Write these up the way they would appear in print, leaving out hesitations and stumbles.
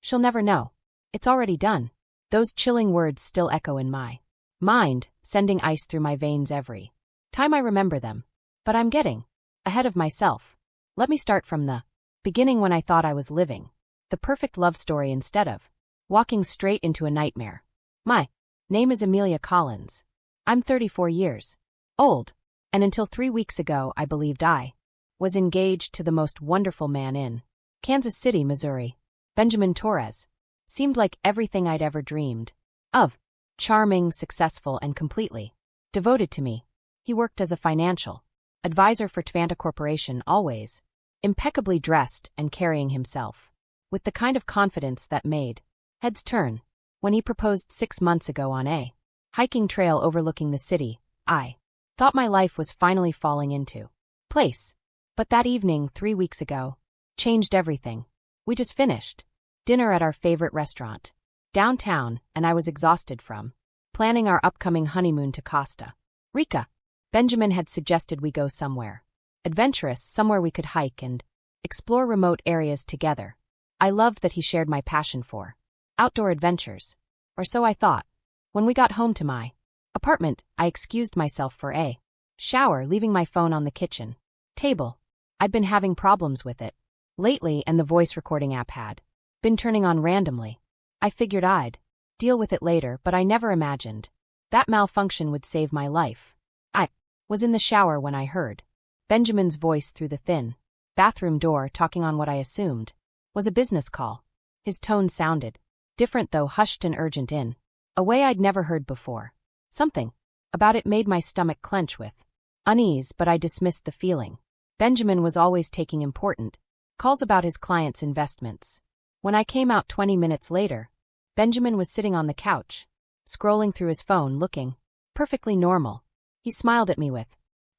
She'll never know. It's already done. Those chilling words still echo in my mind, sending ice through my veins every time I remember them. But I'm getting ahead of myself. Let me start from the beginning, when I thought I was living the perfect love story instead of walking straight into a nightmare. My name is Amelia Collins. I'm 34 years old, and until 3 weeks ago I believed I was engaged to the most wonderful man in Kansas City, Missouri. Benjamin Torres seemed like everything I'd ever dreamed of. Charming, successful, and completely devoted to me. He worked as a financial advisor for Fiancé Corporation, always impeccably dressed and carrying himself with the kind of confidence that made heads turn. When he proposed 6 months ago on a hiking trail overlooking the city, I thought my life was finally falling into place. But that evening 3 weeks ago changed everything. We just finished dinner at our favorite restaurant downtown, and I was exhausted from planning our upcoming honeymoon to Costa Rica. Benjamin had suggested we go somewhere adventurous, somewhere we could hike and explore remote areas together. I loved that he shared my passion for outdoor adventures, or so I thought. When we got home to my apartment, I excused myself for a shower, leaving my phone on the kitchen table. I'd been having problems with it lately, and the voice recording app had been turning on randomly. I figured I'd deal with it later, but I never imagined that malfunction would save my life. I was in the shower when I heard Benjamin's voice through the thin bathroom door, talking on what I assumed was a business call. His tone sounded different, though hushed and urgent, in a way I'd never heard before. Something about it made my stomach clench with unease, but I dismissed the feeling. Benjamin was always taking important calls about his clients' investments. When I came out 20 minutes later, Benjamin was sitting on the couch, scrolling through his phone, looking perfectly normal. He smiled at me with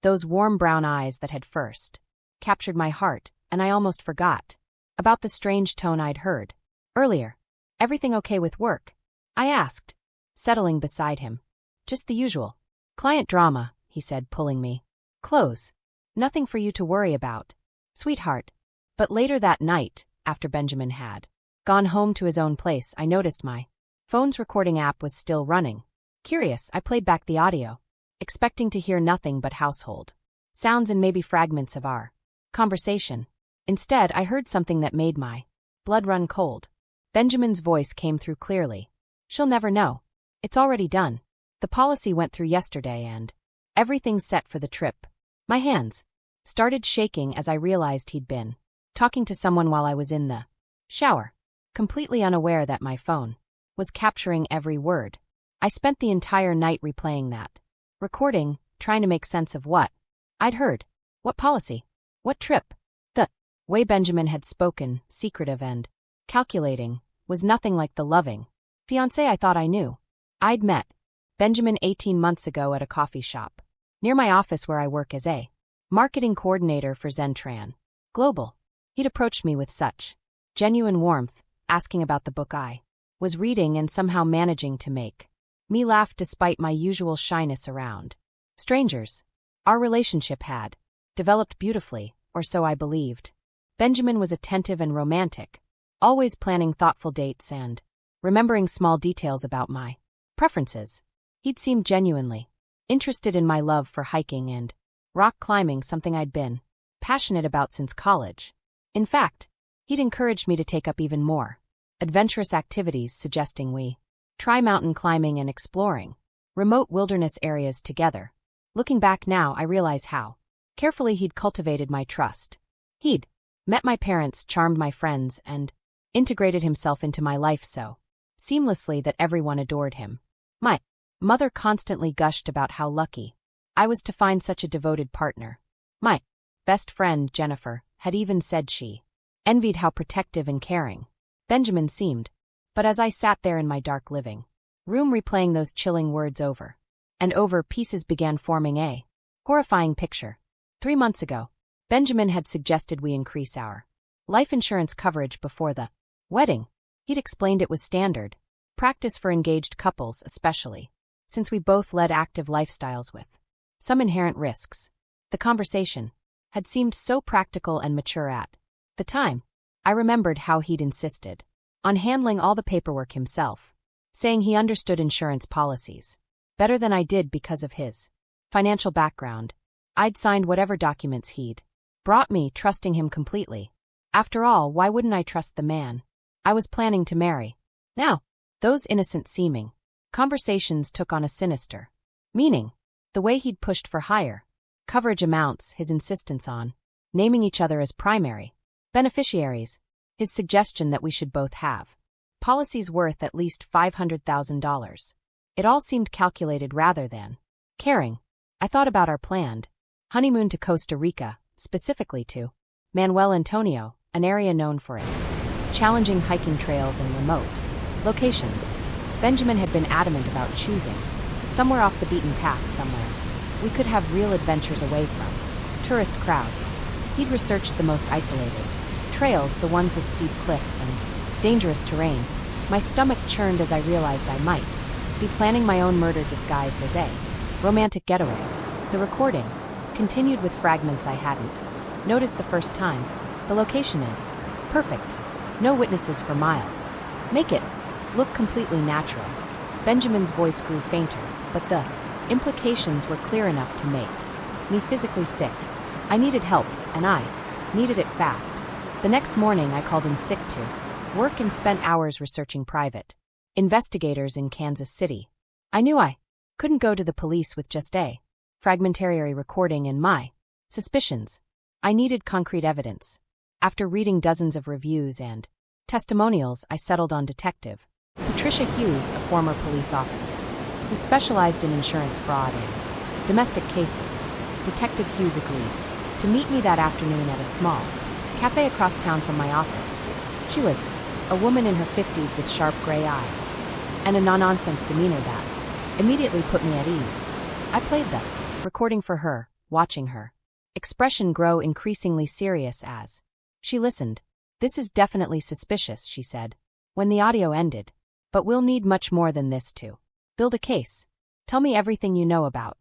those warm brown eyes that had first captured my heart, and I almost forgot about the strange tone I'd heard earlier. "Everything okay with work?" I asked, settling beside him. "Just the usual client drama," he said, pulling me close. "Nothing for you to worry about, sweetheart." But later that night, after Benjamin had gone home to his own place, I noticed my phone's recording app was still running. Curious, I played back the audio, expecting to hear nothing but household sounds and maybe fragments of our conversation. Instead, I heard something that made my blood run cold. Benjamin's voice came through clearly. "She'll never know. It's already done. The policy went through yesterday and everything's set for the trip." My hands started shaking as I realized he'd been talking to someone while I was in the shower, completely unaware that my phone was capturing every word. I spent the entire night replaying that recording, trying to make sense of what I'd heard. What policy? What trip? The way Benjamin had spoken, secretive and calculating, was nothing like the loving fiancé I thought I knew. I'd met Benjamin 18 months ago at a coffee shop near my office, where I work as a marketing coordinator for Zentran Global. He'd approached me with such genuine warmth, asking about the book I was reading and somehow managing to make me laugh despite my usual shyness around strangers. Our relationship had developed beautifully, or so I believed. Benjamin was attentive and romantic, always planning thoughtful dates and remembering small details about my preferences. He'd seemed genuinely interested in my love for hiking and rock climbing, something I'd been passionate about since college. In fact, he'd encouraged me to take up even more adventurous activities, suggesting we try mountain climbing and exploring remote wilderness areas together. Looking back now, I realize how carefully he'd cultivated my trust. He'd met my parents, charmed my friends, and integrated himself into my life so seamlessly that everyone adored him. My mother constantly gushed about how lucky I was to find such a devoted partner. My best friend, Jennifer, had even said she envied how protective and caring Benjamin seemed. But as I sat there in my dark living room replaying those chilling words over and over, pieces began forming a horrifying picture. 3 months ago, Benjamin had suggested we increase our life insurance coverage before the wedding. He'd explained it was standard practice for engaged couples, especially since we both led active lifestyles with some inherent risks. The conversation had seemed so practical and mature at the time. I remembered how he'd insisted on handling all the paperwork himself, saying he understood insurance policies better than I did because of his financial background. I'd signed whatever documents he'd brought me, trusting him completely. After all, why wouldn't I trust the man I was planning to marry? Now, those innocent-seeming conversations took on a sinister meaning. The way he'd pushed for higher coverage amounts, his insistence on naming each other as primary beneficiaries, his suggestion that we should both have policies worth at least $500,000. It all seemed calculated rather than caring. I thought about our planned honeymoon to Costa Rica, specifically to Manuel Antonio, an area known for its challenging hiking trails and remote locations. Benjamin had been adamant about choosing somewhere off the beaten path, somewhere we could have real adventures away from tourist crowds. He'd researched the most isolated trails, the ones with steep cliffs and dangerous terrain. My stomach churned as I realized I might be planning my own murder disguised as a romantic getaway. The recording continued with fragments I hadn't noticed the first time. The location is perfect. No witnesses for miles. Make it look completely natural. Benjamin's voice grew fainter, but the implications were clear enough to make me physically sick. I needed help, and I needed it fast. The next morning I called in sick to work and spent hours researching private investigators in Kansas City. I knew I couldn't go to the police with just a fragmentary recording and my suspicions. I needed concrete evidence. After reading dozens of reviews and testimonials, I settled on Detective Patricia Hughes, a former police officer who specialized in insurance fraud and domestic cases. Detective Hughes agreed to meet me that afternoon at a small cafe across town from my office. She was a woman in her 50s with sharp gray eyes and a no-nonsense demeanor that immediately put me at ease. I played the recording for her, watching her expression grow increasingly serious as she listened. "This is definitely suspicious," she said when the audio ended. "But we'll need much more than this to build a case. Tell me everything you know about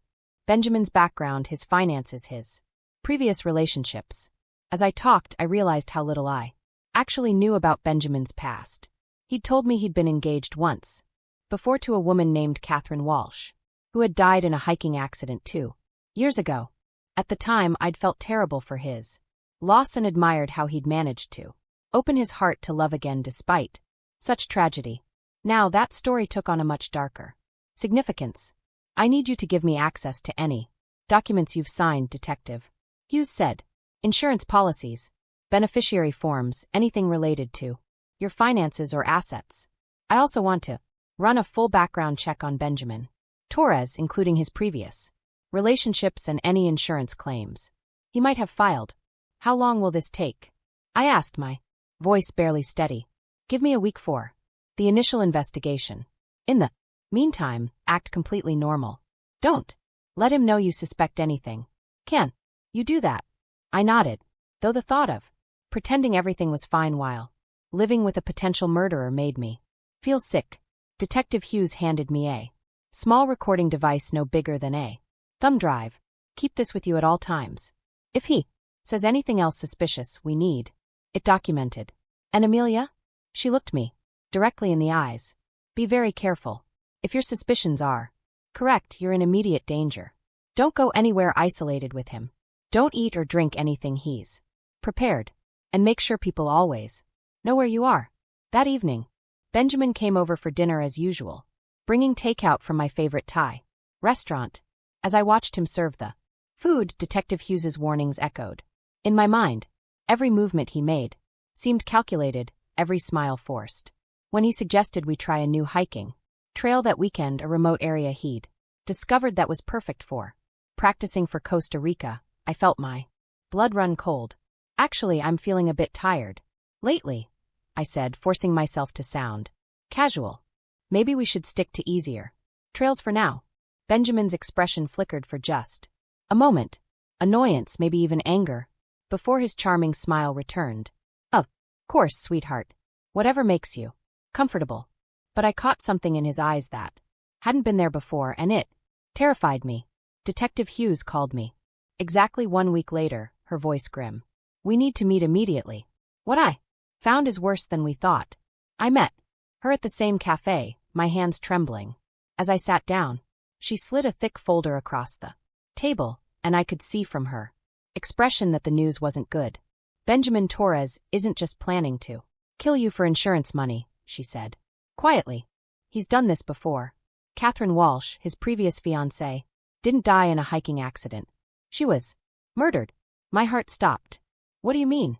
Benjamin's background, his finances, his previous relationships." As I talked, I realized how little I actually knew about Benjamin's past. He'd told me he'd been engaged once before to a woman named Catherine Walsh, who had died in a hiking accident 2 years ago. At the time, I'd felt terrible for his loss and admired how he'd managed to open his heart to love again despite such tragedy. Now that story took on a much darker significance. "I need you to give me access to any documents you've signed," Detective Hughes said. "Insurance policies, beneficiary forms, anything related to your finances or assets. I also want to run a full background check on Benjamin Torres, including his previous relationships and any insurance claims he might have filed." "How long will this take?" I asked, my voice barely steady. "Give me a week for the initial investigation. In the meantime, act completely normal. Don't let him know you suspect anything. Can you do that?" I nodded, though the thought of pretending everything was fine while living with a potential murderer made me feel sick. Detective Hughes handed me a small recording device no bigger than a thumb drive. "Keep this with you at all times. If he says anything else suspicious, we need it documented." "And Amelia?" She looked me directly in the eyes. "Be very careful. If your suspicions are correct, you're in immediate danger. Don't go anywhere isolated with him. Don't eat or drink anything he's prepared. And make sure people always know where you are." That evening, Benjamin came over for dinner as usual, bringing takeout from my favorite Thai restaurant. As I watched him serve the food, Detective Hughes's warnings echoed in my mind. Every movement he made seemed calculated, every smile forced. When he suggested we try a new hiking trail that weekend, a remote area he'd discovered that was perfect for practicing for Costa Rica, I felt my blood run cold. "Actually, I'm feeling a bit tired lately," I said, forcing myself to sound casual. "Maybe we should stick to easier trails for now." Benjamin's expression flickered for just a moment, annoyance, maybe even anger, before his charming smile returned. "Of course, sweetheart. Whatever makes you comfortable." But I caught something in his eyes that hadn't been there before, and it terrified me. Detective Hughes called me exactly 1 week later, her voice grim. "We need to meet immediately. What I found is worse than we thought." I met her at the same cafe, my hands trembling. As I sat down, she slid a thick folder across the table, and I could see from her expression that the news wasn't good. Benjamin Torres isn't just planning to kill you for insurance money, she said. Quietly. He's done this before. Catherine Walsh, his previous fiancée, didn't die in a hiking accident. She was murdered. My heart stopped. What do you mean?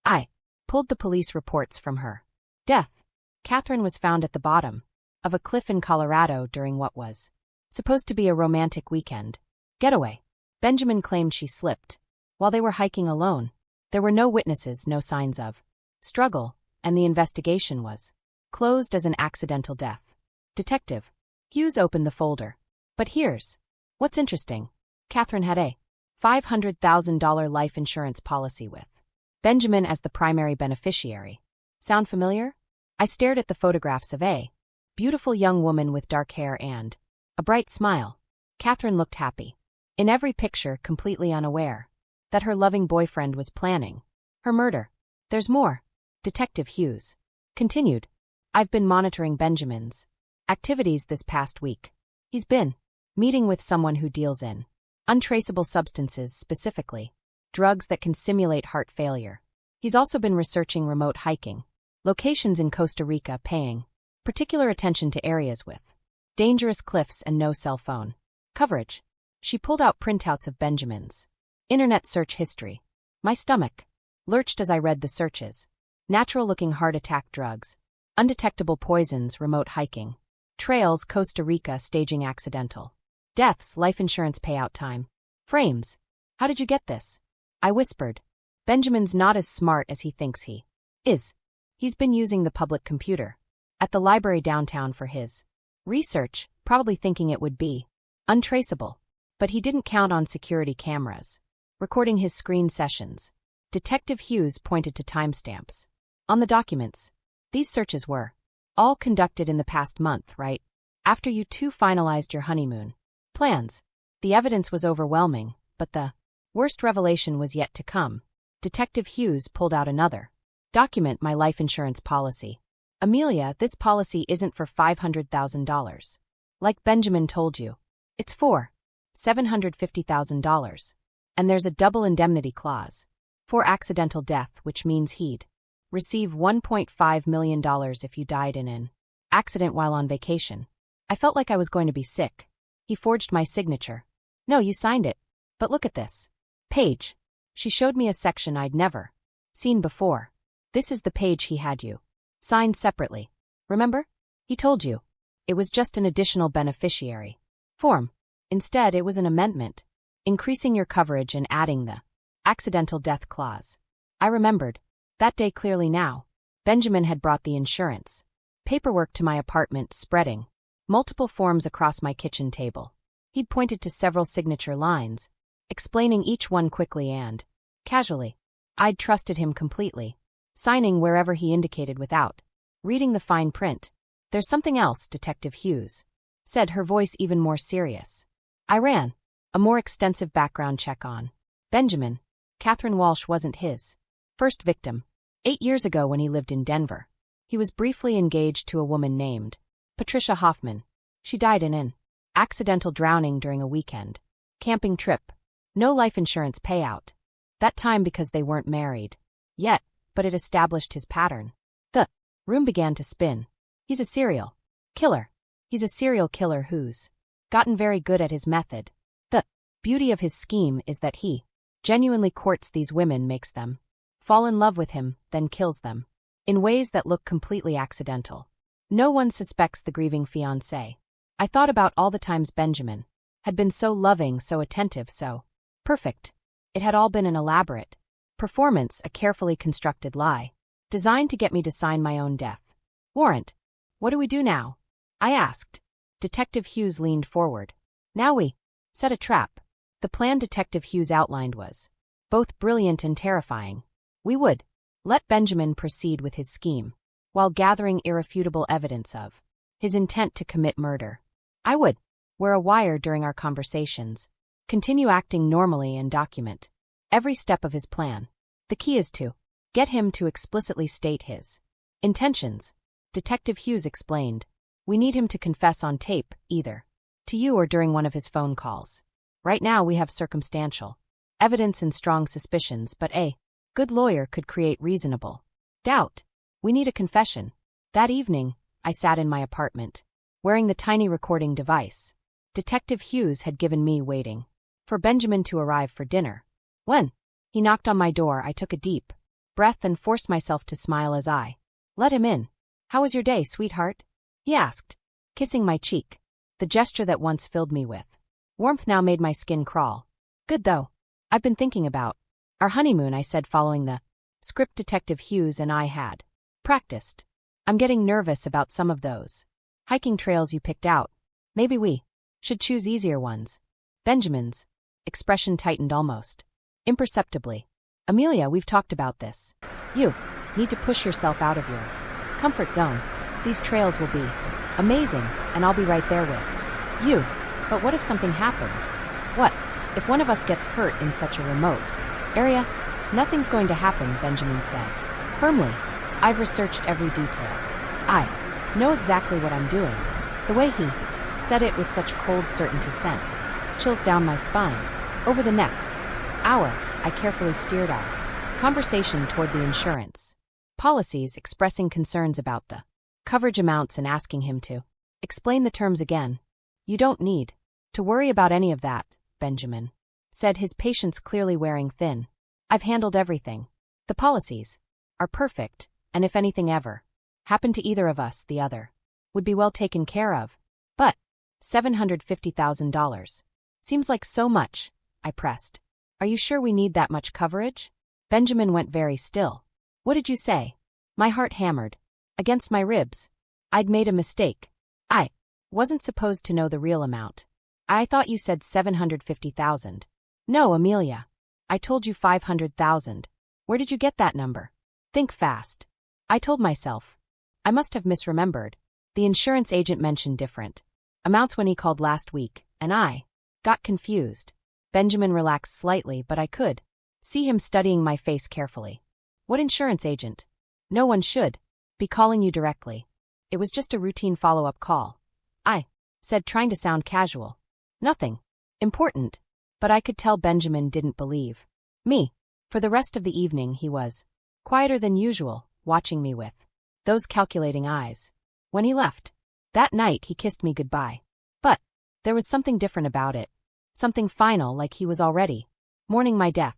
I pulled the police reports from her death. Catherine was found at the bottom of a cliff in Colorado during what was supposed to be a romantic weekend getaway. Benjamin claimed she slipped while they were hiking alone. There were no witnesses, no signs of struggle, and the investigation was closed as an accidental death. Detective Hughes opened the folder. But here's what's interesting. Catherine had a $500,000 life insurance policy with Benjamin as the primary beneficiary. Sound familiar? I stared at the photographs of a beautiful young woman with dark hair and a bright smile. Catherine looked happy. In every picture, completely unaware that her loving boyfriend was planning her murder. There's more. Detective Hughes continued. I've been monitoring Benjamin's activities this past week. He's been meeting with someone who deals in untraceable substances, specifically drugs that can simulate heart failure. He's also been researching remote hiking locations in Costa Rica, paying particular attention to areas with dangerous cliffs and no cell phone coverage. She pulled out printouts of Benjamin's internet search history. My stomach lurched as I read the searches. Natural-looking heart attack drugs, undetectable poisons, remote hiking trails, Costa Rica, staging accidental deaths, life insurance payout time frames. How did you get this? I whispered. Benjamin's not as smart as he thinks he is. He's been using the public computer at the library downtown for his research, probably thinking it would be untraceable. But he didn't count on security cameras recording his screen sessions. Detective Hughes pointed to timestamps on the documents. These searches were all conducted in the past month, right? After you two finalized your honeymoon plans. The evidence was overwhelming, but the worst revelation was yet to come. Detective Hughes pulled out another document, my life insurance policy. Amelia, this policy isn't for $500,000. Like Benjamin told you. It's for $750,000. And there's a double indemnity clause for accidental death, which means he'd receive $1.5 million if you died in an accident while on vacation. I felt like I was going to be sick. He forged my signature. No, you signed it. But look at this page. She showed me a section I'd never seen before. This is the page he had you signed separately. Remember? He told you it was just an additional beneficiary form. Instead, it was an amendment, increasing your coverage and adding the accidental death clause. I remembered that day clearly now. Benjamin had brought the insurance paperwork to my apartment, spreading multiple forms across my kitchen table. He'd pointed to several signature lines, explaining each one quickly and casually. I'd trusted him completely, signing wherever he indicated without reading the fine print. There's something else, Detective Hughes said, her voice even more serious. I ran a more extensive background check on Benjamin. Catherine Walsh wasn't his first victim. 8 years ago, when he lived in Denver, he was briefly engaged to a woman named Patricia Hoffman. She died in an accidental drowning during a weekend camping trip. No life insurance payout that time because they weren't married yet, but it established his pattern. The room began to spin. He's a serial killer. He's a serial killer who's gotten very good at his method. The beauty of his scheme is that he genuinely courts these women, makes them fall in love with him, then kills them in ways that look completely accidental. No one suspects the grieving fiancé. I thought about all the times Benjamin had been so loving, so attentive, so perfect. It had all been an elaborate performance, a carefully constructed lie, designed to get me to sign my own death warrant. What do we do now? I asked. Detective Hughes leaned forward. Now we set a trap. The plan Detective Hughes outlined was both brilliant and terrifying. We would let Benjamin proceed with his scheme, while gathering irrefutable evidence of his intent to commit murder. I would wear a wire during our conversations, continue acting normally, and document every step of his plan. The key is to get him to explicitly state his intentions. Detective Hughes explained. We need him to confess on tape, either to you or during one of his phone calls. Right now we have circumstantial evidence and strong suspicions, but a good lawyer could create reasonable doubt. We need a confession. That evening, I sat in my apartment, wearing the tiny recording device. Detective Hughes had given me waiting for Benjamin to arrive for dinner. When he knocked on my door, I took a deep breath and forced myself to smile as I let him in. How was your day, sweetheart? He asked, kissing my cheek. The gesture that once filled me with warmth now made my skin crawl. Good though. I've been thinking about our honeymoon, I said, following the script Detective Hughes and I had practiced. I'm getting nervous about some of those hiking trails you picked out. Maybe we should choose easier ones. Benjamin's expression tightened almost imperceptibly. Amelia, we've talked about this. You need to push yourself out of your comfort zone. These trails will be amazing, and I'll be right there with you. But what if something happens? What if one of us gets hurt in such a remote area? Nothing's going to happen, Benjamin said firmly. I've researched every detail. I know exactly what I'm doing. The way he said it with such cold certainty sent chills down my spine. Over the next hour, I carefully steered our conversation toward the insurance policies, expressing concerns about the coverage amounts and asking him to explain the terms again. You don't need to worry about any of that, Benjamin said, his patience clearly wearing thin. I've handled everything. The policies are perfect, and if anything ever happened to either of us, the other would be well taken care of. But $750,000 seems like so much, I pressed. Are you sure we need that much coverage? Benjamin went very still. What did you say? My heart hammered against my ribs. I'd made a mistake. I wasn't supposed to know the real amount. I thought you said $750,000. No, Amelia. I told you $500,000. Where did you get that number? Think fast. I told myself. I must have misremembered. The insurance agent mentioned different amounts when he called last week, and I got confused. Benjamin relaxed slightly, but I could see him studying my face carefully. What insurance agent? No one should be calling you directly. It was just a routine follow-up call. I said, trying to sound casual. Nothing important. But I could tell Benjamin didn't believe me. For the rest of the evening he was quieter than usual, watching me with those calculating eyes. When he left that night, he kissed me goodbye. But there was something different about it. Something final, like he was already mourning my death.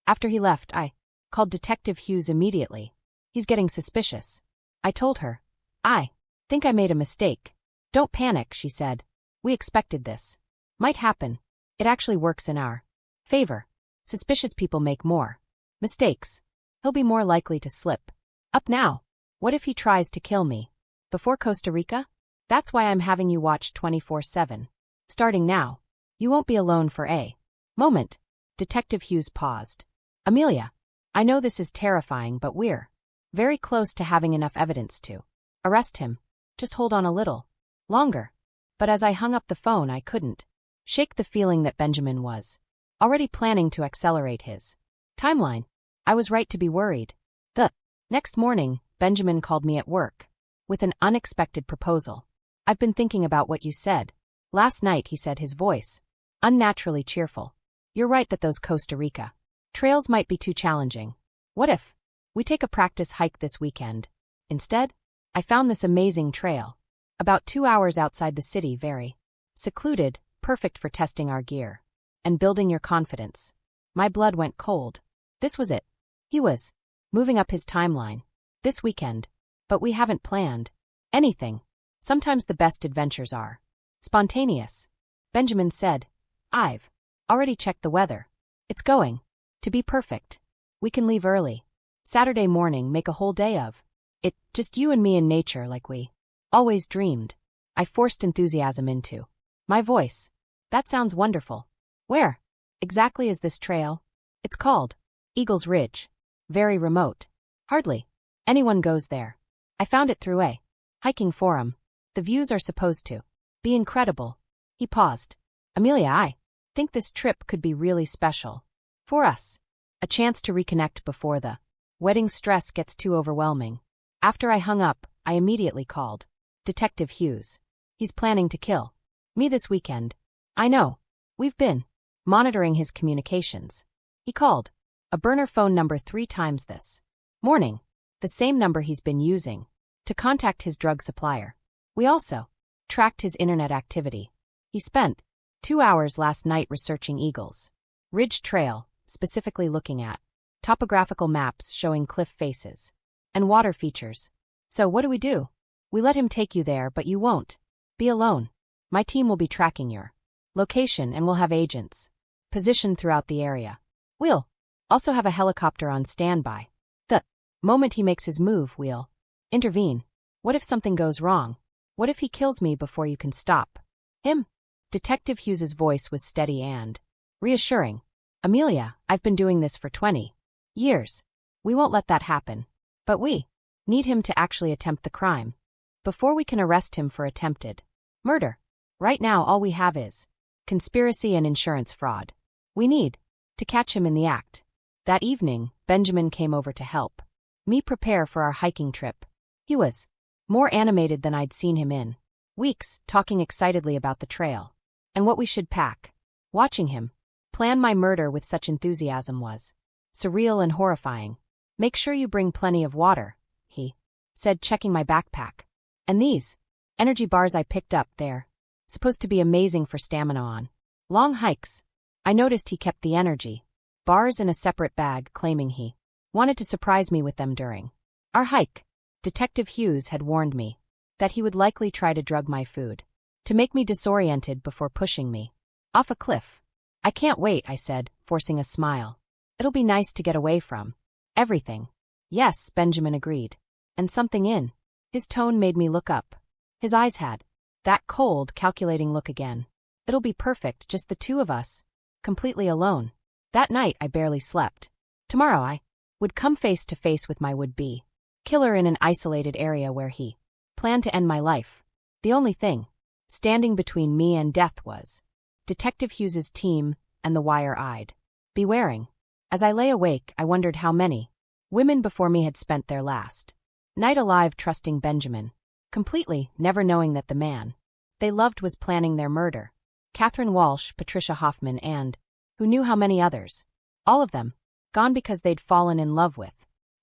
After he left, I called Detective Hughes immediately. He's getting suspicious. I told her. I think I made a mistake. Don't panic, she said. We expected this might happen. It actually works in our favor. Suspicious people make more mistakes. He'll be more likely to slip up now. What if he tries to kill me before Costa Rica? That's why I'm having you watch 24/7. Starting now. You won't be alone for a moment. Detective Hughes paused. Amelia, I know this is terrifying, but we're very close to having enough evidence to arrest him. Just hold on a little longer. But as I hung up the phone, I couldn't shake the feeling that Benjamin was already planning to accelerate his timeline. I was right to be worried. The next morning, Benjamin called me at work with an unexpected proposal. I've been thinking about what you said last night, he said, his voice unnaturally cheerful. You're right that those Costa Rica trails might be too challenging. What if we take a practice hike this weekend instead? I found this amazing trail about 2 hours outside the city, very secluded, perfect for testing our gear and building your confidence. My blood went cold. This was it. He was moving up his timeline this weekend, but we haven't planned anything. Sometimes the best adventures are spontaneous. Benjamin said, I've already checked the weather. It's going to be perfect. We can leave early Saturday morning, make a whole day of it, just you and me in nature like we always dreamed. I forced enthusiasm into my voice. That sounds wonderful. Where exactly is this trail? It's called Eagle's Ridge. Very remote. Hardly anyone goes there. I found it through a hiking forum. The views are supposed to be incredible. He paused. Amelia, I think this trip could be really special for us. A chance to reconnect before the wedding stress gets too overwhelming. After I hung up, I immediately called. Detective Hughes. He's planning to kill me this weekend. I know. We've been monitoring his communications. He called a burner phone number 3 times this morning, the same number he's been using to contact his drug supplier. We also tracked his internet activity. He spent 2 hours last night researching Eagles Ridge Trail, specifically looking at topographical maps showing cliff faces and water features. So what do? We let him take you there, but you won't be alone. My team will be tracking your location and we'll have agents positioned throughout the area. We'll also have a helicopter on standby. The moment he makes his move, we'll intervene. What if something goes wrong? What if he kills me before you can stop him? Detective Hughes's voice was steady and reassuring. Amelia, I've been doing this for 20 years. We won't let that happen. But we need him to actually attempt the crime before we can arrest him for attempted murder. Right now all we have is conspiracy and insurance fraud. We need to catch him in the act. That evening, Benjamin came over to help me prepare for our hiking trip. He was more animated than I'd seen him in weeks, talking excitedly about the trail and what we should pack. Watching him plan my murder with such enthusiasm was surreal and horrifying. Make sure you bring plenty of water, he said, checking my backpack. And these energy bars I picked up, they're supposed to be amazing for stamina on long hikes. I noticed he kept the energy bars in a separate bag, claiming he wanted to surprise me with them during our hike. Detective Hughes had warned me that he would likely try to drug my food to make me disoriented before pushing me off a cliff. I can't wait, I said, forcing a smile. It'll be nice to get away from everything. Yes, Benjamin agreed. And something in his tone made me look up. His eyes had that cold, calculating look again. It'll be perfect, just the two of us, completely alone. That night I barely slept. Tomorrow I would come face to face with my would-be killer in an isolated area where he planned to end my life. The only thing standing between me and death was Detective Hughes's team and the wire-eyed be wearing. As I lay awake, I wondered how many women before me had spent their last night alive trusting Benjamin completely, never knowing that the man they loved was planning their murder. Catherine Walsh, Patricia Hoffman, and who knew how many others. All of them gone because they'd fallen in love with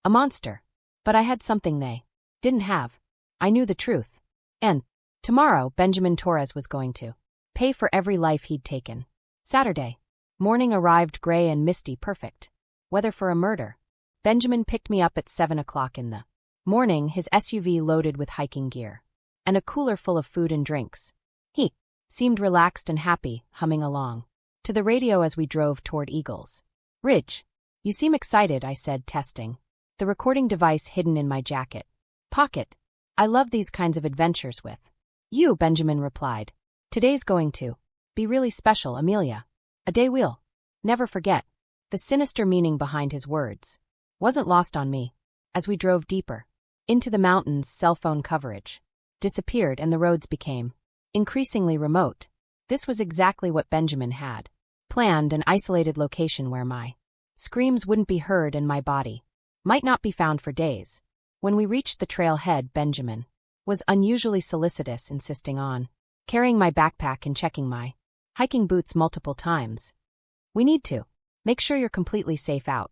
a monster. But I had something they didn't have. I knew the truth. And tomorrow, Benjamin Torres was going to pay for every life he'd taken. Saturday morning arrived, gray and misty, perfect weather for a murder. Benjamin picked me up at 7 o'clock in the morning, his SUV loaded with hiking gear and a cooler full of food and drinks. He seemed relaxed and happy, humming along to the radio as we drove toward Eagles Ridge. You seem excited, I said, testing the recording device hidden in my jacket pocket. I love these kinds of adventures with you, Benjamin replied. Today's going to be really special, Amelia. A day we'll never forget. The sinister meaning behind his words wasn't lost on me. As we drove deeper into the mountains, cell phone coverage disappeared and the roads became increasingly remote. This was exactly what Benjamin had planned, an isolated location where my screams wouldn't be heard and my body might not be found for days. When we reached the trailhead, Benjamin was unusually solicitous, insisting on carrying my backpack and checking my hiking boots multiple times. We need to make sure you're completely safe out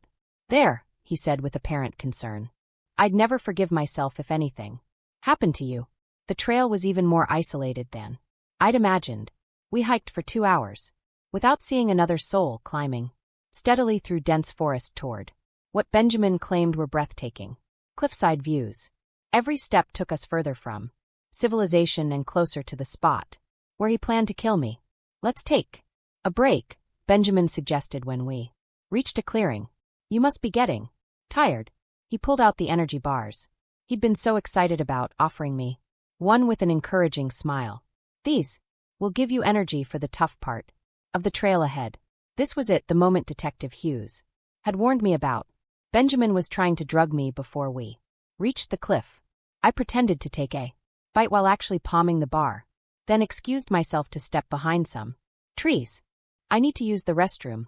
there, he said with apparent concern. I'd never forgive myself if anything happened to you. The trail was even more isolated than I'd imagined. We hiked for 2 hours without seeing another soul, climbing steadily through dense forest toward what Benjamin claimed were breathtaking cliffside views. Every step took us further from civilization and closer to the spot where he planned to kill me. Let's take a break, Benjamin suggested when we reached a clearing. You must be getting tired. He pulled out the energy bars he'd been so excited about, offering me one with an encouraging smile. These will give you energy for the tough part of the trail ahead. This was it, the moment Detective Hughes had warned me about. Benjamin was trying to drug me before we reached the cliff. I pretended to take a bite while actually palming the bar, then excused myself to step behind some trees. I need to use the restroom,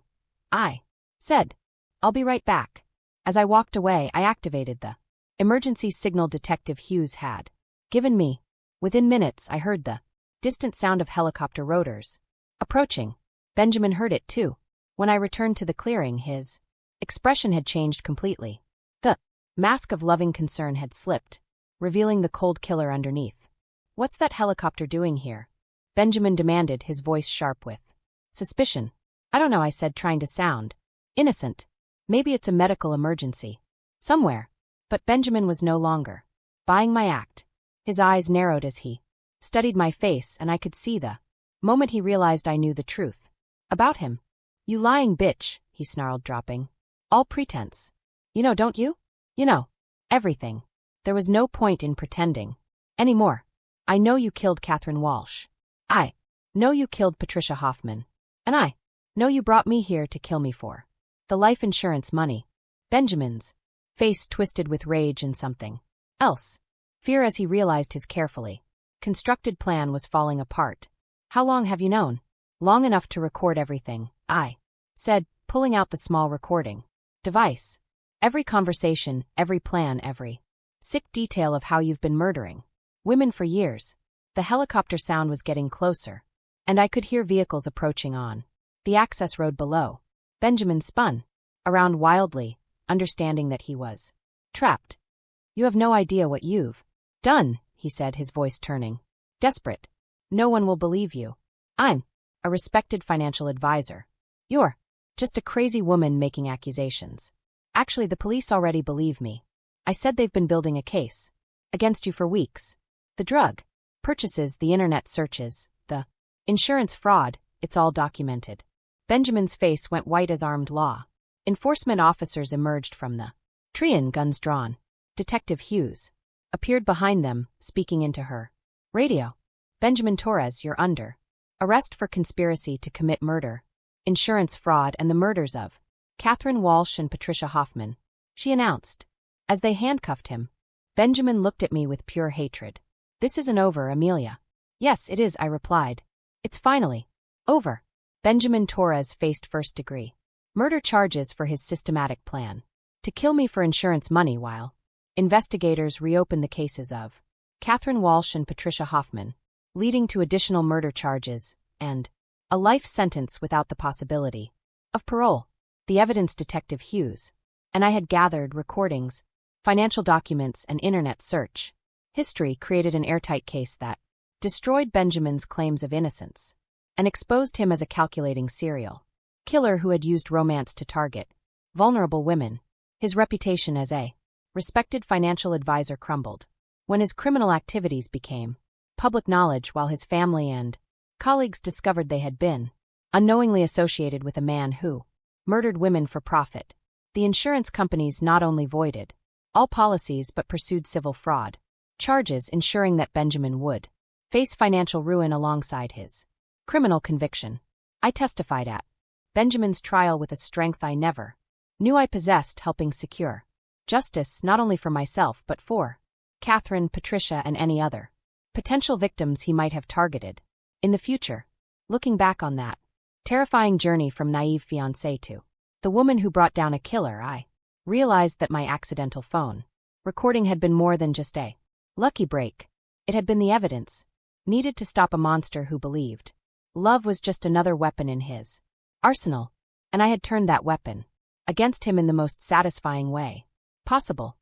I said. I'll be right back. As I walked away, I activated the emergency signal Detective Hughes had given me. Within minutes, I heard the distant sound of helicopter rotors approaching. Benjamin heard it too. When I returned to the clearing, his expression had changed completely. The mask of loving concern had slipped, revealing the cold killer underneath. "What's that helicopter doing here?" Benjamin demanded, his voice sharp with suspicion. "I don't know," I said, trying to sound innocent. "Maybe it's a medical emergency. Somewhere." But Benjamin was no longer buying my act. His eyes narrowed as he studied my face, and I could see the moment he realized I knew the truth about him. "You lying bitch," he snarled, dropping all pretense. "You know, don't you? You know everything. There was no point in pretending anymore. I know you killed Catherine Walsh. I know you killed Patricia Hoffman. And I know you brought me here to kill me for the life insurance money." Benjamin's face twisted with rage and something else. Fear, as he realized his carefully constructed plan was falling apart. "How long have you known?" "Long enough to record everything," I said, pulling out the small recording device. "Every conversation, every plan, every sick detail of how you've been murdering women for years." The helicopter sound was getting closer, and I could hear vehicles approaching on the access road below. Benjamin spun around wildly, understanding that he was trapped. "You have no idea what you've done," he said, his voice turning desperate. "No one will believe you. I'm a respected financial advisor. You're just a crazy woman making accusations. Actually, the police already believe me. I said they've been building a case against you for weeks. The drug purchases, the internet searches, the insurance fraud, it's all documented." Benjamin's face went white as armed law enforcement officers emerged from the tree, guns drawn. Detective Hughes appeared behind them, speaking into her radio. "Benjamin Torres, you're under arrest for conspiracy to commit murder, insurance fraud, and the murders of Catherine Walsh and Patricia Hoffman," she announced. As they handcuffed him, Benjamin looked at me with pure hatred. "This isn't over, Amelia." "Yes, it is," I replied. "It's finally over." Benjamin Torres faced first-degree murder charges for his systematic plan to kill me for insurance money, while investigators reopened the cases of Catherine Walsh and Patricia Hoffman, leading to additional murder charges and a life sentence without the possibility of parole. The evidence Detective Hughes and I had gathered, recordings, financial documents, and internet search history, created an airtight case that destroyed Benjamin's claims of innocence and exposed him as a calculating serial killer who had used romance to target vulnerable women. His reputation as a respected financial advisor crumbled when his criminal activities became public knowledge, while his family and colleagues discovered they had been unknowingly associated with a man who murdered women for profit. The insurance companies not only voided all policies but pursued civil fraud charges, ensuring that Benjamin would face financial ruin alongside his criminal conviction. I testified at Benjamin's trial with a strength I never knew I possessed, helping secure justice not only for myself but for Catherine, Patricia, and any other potential victims he might have targeted in the future. Looking back on that terrifying journey from naive fiancé to the woman who brought down a killer, I realized that my accidental phone recording had been more than just a lucky break. It had been the evidence needed to stop a monster who believed love was just another weapon in his arsenal, and I had turned that weapon against him in the most satisfying way possible.